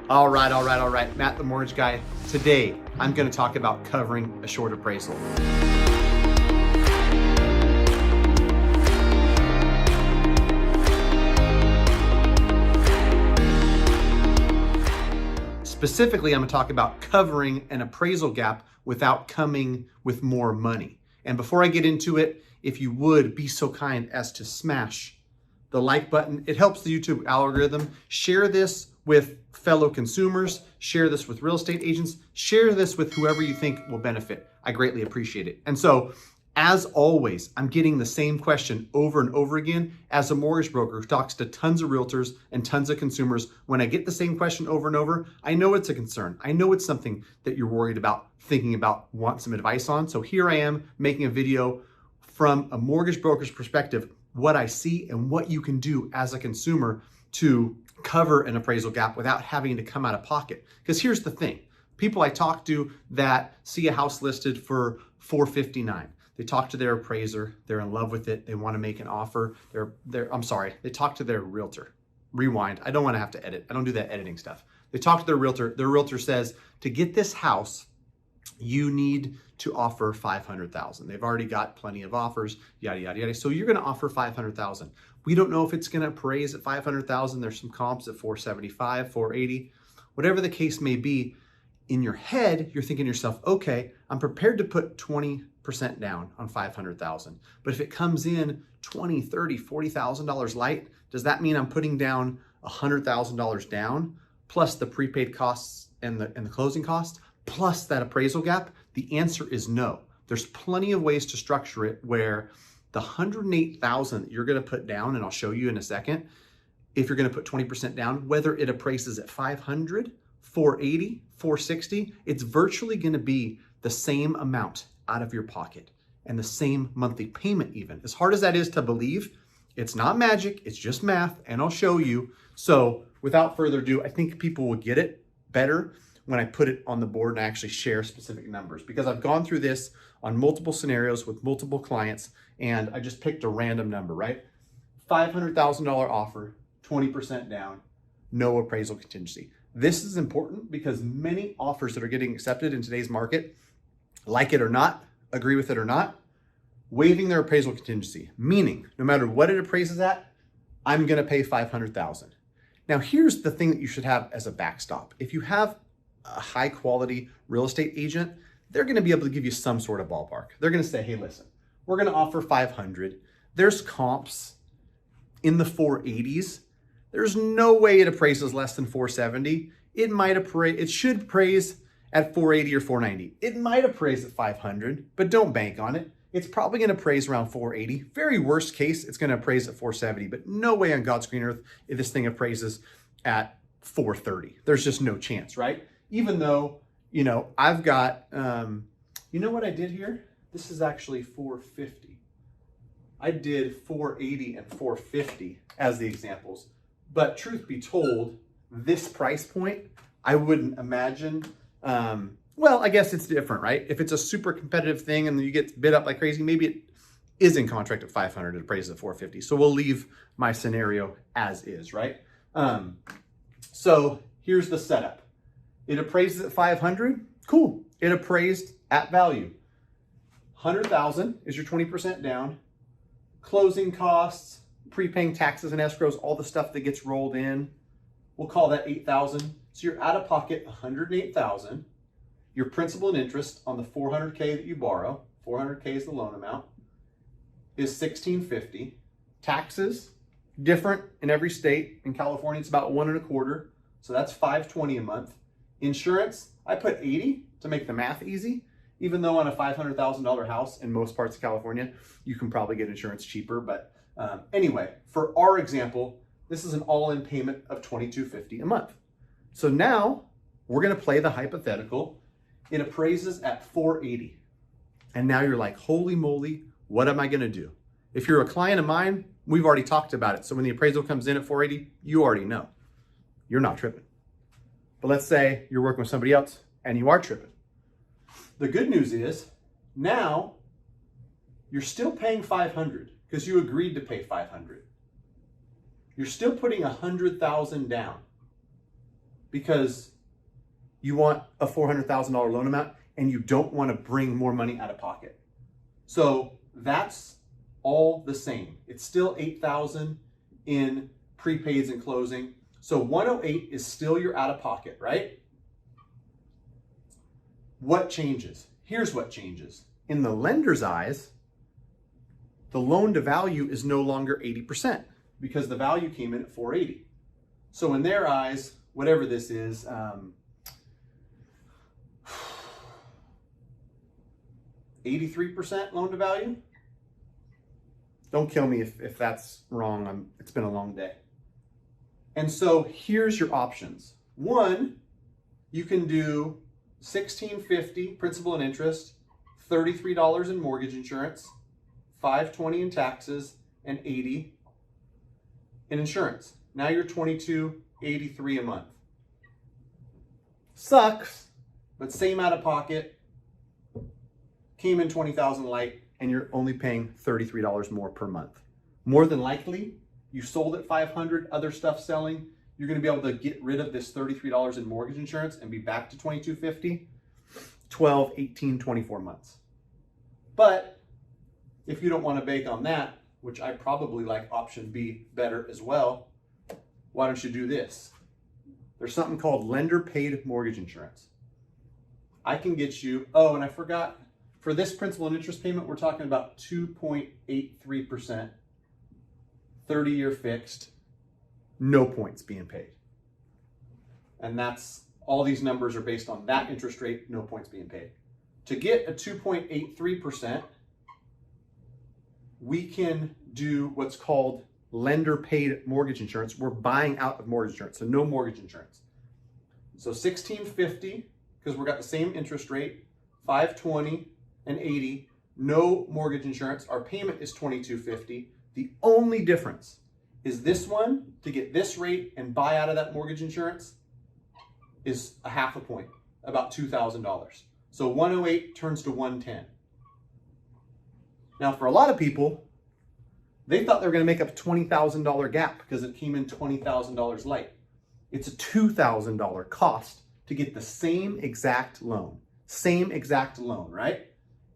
All right. Matt, the mortgage guy. Today, I'm going to talk about covering a short appraisal. Specifically, I'm going to talk about covering an appraisal gap without coming with more money. And before I get into it, if you would be so kind as to smash the like button. It helps the YouTube algorithm. Share this with fellow consumers, share this with real estate agents, share this with whoever you think will benefit. I greatly appreciate it. And so, as always, I'm getting the same question over and over again as a mortgage broker who talks to tons of realtors and tons of consumers. When I get the same question over and over, I know it's a concern. I know it's something that you're worried about, thinking about, want some advice on. So here I am making a video from a mortgage broker's perspective, what I see and what you can do as a consumer to cover an appraisal gap without having to come out of pocket. Because here's the thing, people I talk to that see a house listed for $459, they talk to their appraiser, they're in love with it, they want to make an offer, they talk to their realtor. Rewind, I don't want to have to edit, I don't do that editing stuff. They talk to their realtor says, to get this house, you need to offer $500,000. They've already got plenty of offers, yada, yada, yada. So you're going to offer $500,000. We don't know if it's going to appraise at $500,000. There's some comps at $475, $480, whatever the case may be. In your head, you're thinking to yourself, okay, I'm prepared to put 20% down on $500,000. But if it comes in $20, $30, $40,000 light, does that mean I'm putting down $100,000 down plus the prepaid costs and the closing costs? Plus that appraisal gap? The answer is no. There's plenty of ways to structure it where the $108,000 that you're going to put down, and I'll show you in a second, if you're going to put 20% down, whether it appraises at $500, $480, $460, it's virtually going to be the same amount out of your pocket and the same monthly payment even. As hard as that is to believe, it's not magic, it's just math, and I'll show you. So without further ado, I think people will get it better when I put it on the board and I actually share specific numbers, because I've gone through this on multiple scenarios with multiple clients and I just picked a random number, right? $500,000 offer, 20% down, no appraisal contingency. This is important because many offers that are getting accepted in today's market, like it or not, agree with it or not, waiving their appraisal contingency, meaning no matter what it appraises at, I'm gonna pay $500,000. Now here's the thing that you should have as a backstop. If you have a high quality real estate agent, they're going to be able to give you some sort of ballpark. They're going to say, hey, listen, we're going to offer 500. There's comps in the 480s. There's no way it appraises less than 470. It should appraise at 480 or 490. It might appraise at 500, but don't bank on it. It's probably going to appraise around 480. Very worst case, it's going to appraise at 470, but no way on God's green earth if this thing appraises at 430. There's just no chance, right? Even though, I've got, you know what I did here? This is actually 450. I did 480 and 450 as the examples. But truth be told, this price point, I wouldn't imagine, well, I guess it's different, right? If it's a super competitive thing and you get bid up like crazy, maybe it is in contract at 500, it appraises at 450. So we'll leave my scenario as is, right? So here's the setup. It appraises at 500, cool. It appraised at value. 100,000 is your 20% down. Closing costs, prepaying taxes and escrows, all the stuff that gets rolled in. We'll call that 8,000. So you're out of pocket 108,000. Your principal and interest on the 400K that you borrow, 400K is the loan amount, is 1,650. Taxes, different in every state. In California, it's about 1.25. So that's $520 a month. Insurance, I put 80 to make the math easy, even though on a $500,000 house in most parts of California, you can probably get insurance cheaper. But anyway, for our example, this is an all-in payment of $2,250 a month. So now we're gonna play the hypothetical. It appraises at 480. And now you're like, holy moly, what am I gonna do? If you're a client of mine, we've already talked about it. So when the appraisal comes in at 480, you already know. You're not tripping. But let's say you're working with somebody else and you are tripping. The good news is now you're still paying 500 because you agreed to pay 500. You're still putting 100,000 down because you want a $400,000 loan amount and you don't want to bring more money out of pocket. So that's all the same. It's still $8,000 in prepaids and closing. So 108 is still your out of pocket, right? What changes? Here's what changes. In the lender's eyes, the loan to value is no longer 80% because the value came in at 480. So in their eyes, whatever this is, 83% loan to value. Don't kill me if that's wrong. It's been a long day. And so here's your options. One, you can do $1,650 principal and interest, $33 in mortgage insurance, $520 in taxes, and $80 in insurance. Now you're $22.83 a month. Sucks, but same out of pocket. Came in $20,000 light, and you're only paying $33 more per month. More than likely, you sold at $500, other stuff selling, you're going to be able to get rid of this $33 in mortgage insurance and be back to $22.50, 12, 18, 24 months. But if you don't want to bake on that, which I probably like option B better as well, why don't you do this? There's something called lender paid mortgage insurance. I can get you, oh, and I forgot, for this principal and interest payment, we're talking about 2.83%, 30-year fixed, no points being paid. And that's, all these numbers are based on that interest rate, no points being paid. To get a 2.83%, we can do what's called lender paid mortgage insurance. We're buying out of mortgage insurance, so no mortgage insurance. So $1,650, because we've got the same interest rate, $520 and $80, no mortgage insurance. Our payment is $22.50. The only difference is this one, to get this rate and buy out of that mortgage insurance, is a half a point, about $2,000. So 108 turns to 110. Now, for a lot of people, they thought they were going to make up a $20,000 gap because it came in $20,000 light. It's a $2,000 cost to get the same exact loan. Same exact loan, right?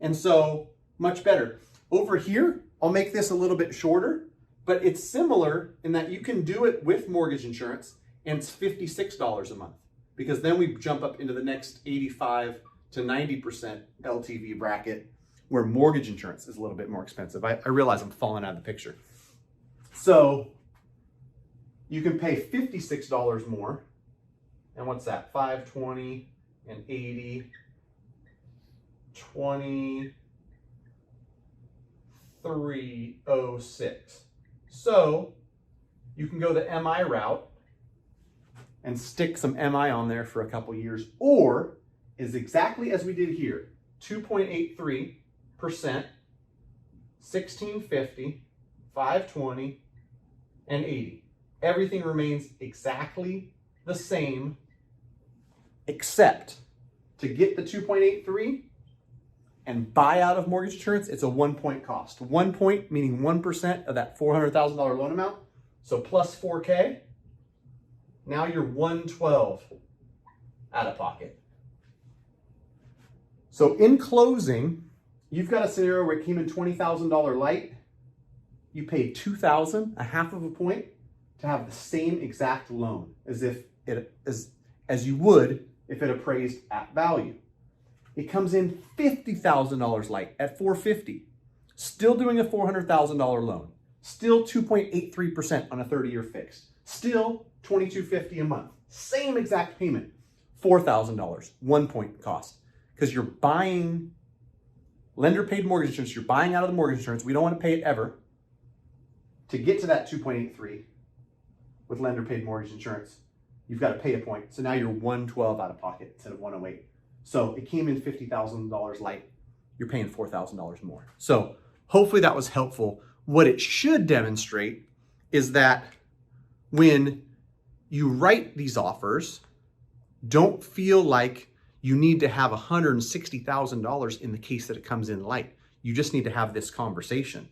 And so, much better. Over here, I'll make this a little bit shorter, but it's similar in that you can do it with mortgage insurance, and it's $56 a month, because then we jump up into the next 85 to 90% LTV bracket, where mortgage insurance is a little bit more expensive. I realize I'm falling out of the picture. So you can pay $56 more. And what's that? 520 and 80, 2306. So you can go the MI route and stick some MI on there for a couple years, or is exactly as we did here, 2.83%, 1650, 520, and 80. Everything remains exactly the same, except to get the 2.83 and buy out of mortgage insurance, it's a 1 point cost. 1 point meaning 1% of that $400,000 loan amount. So plus 4K, now you're 112 out of pocket. So in closing, you've got a scenario where it came in $20,000 light. You paid $2,000, a half of a point, to have the same exact loan as you would if it appraised at value. It comes in $50,000 light at $450. Still doing a $400,000 loan. Still 2.83% on a 30-year fixed. Still $22.50 a month. Same exact payment. $4,000, 1 point cost. Because you're buying lender paid mortgage insurance, you're buying out of the mortgage insurance. We don't want to pay it ever. To get to that 2.83 with lender paid mortgage insurance, you've got to pay a point. So now you're 112 out of pocket instead of 108. So it came in $50,000 light. You're paying $4,000 more. So hopefully that was helpful. What it should demonstrate is that when you write these offers, don't feel like you need to have $160,000 in the case that it comes in light. You just need to have this conversation.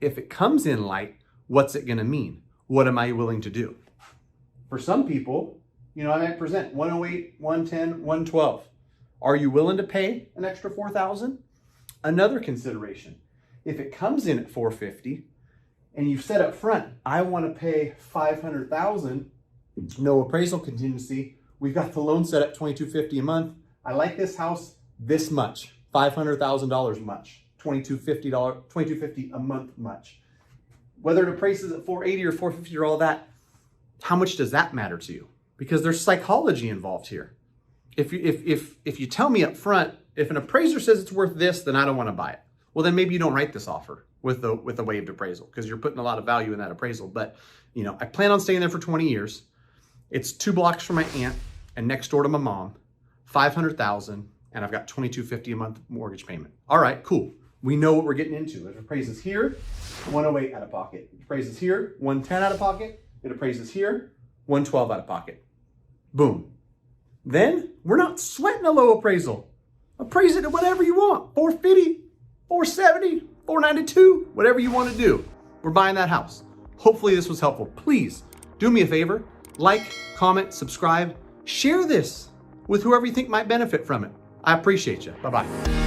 If it comes in light, what's it going to mean? What am I willing to do? For some people, I might present 108, 110, 112. Are you willing to pay an extra $4,000? Another consideration. If it comes in at 450 and you've said up front, I want to pay 500,000, no appraisal contingency. We've got the loan set at $2,250 a month. I like this house this much, $500,000 much, $2,250 a month much. Whether it appraises at 480 or 450 or all that, how much does that matter to you? Because there's psychology involved here. If you tell me up front, if an appraiser says it's worth this, then I don't want to buy it. Well, then maybe you don't write this offer with the waived appraisal because you're putting a lot of value in that appraisal. But I plan on staying there for 20 years. It's 2 blocks from my aunt and next door to my mom, 500,000, and I've got $2,250 a month mortgage payment. All right, cool. We know what we're getting into. It appraises here, 108 out of pocket. It appraises here, 110 out of pocket. It appraises here, 112 out of pocket. Boom. Then we're not sweating a low appraisal. Appraise it at whatever you want, 450, 470, 492, whatever you want to do. We're buying that house. Hopefully this was helpful. Please do me a favor, like, comment, subscribe, share this with whoever you think might benefit from it. I appreciate you. Bye-bye.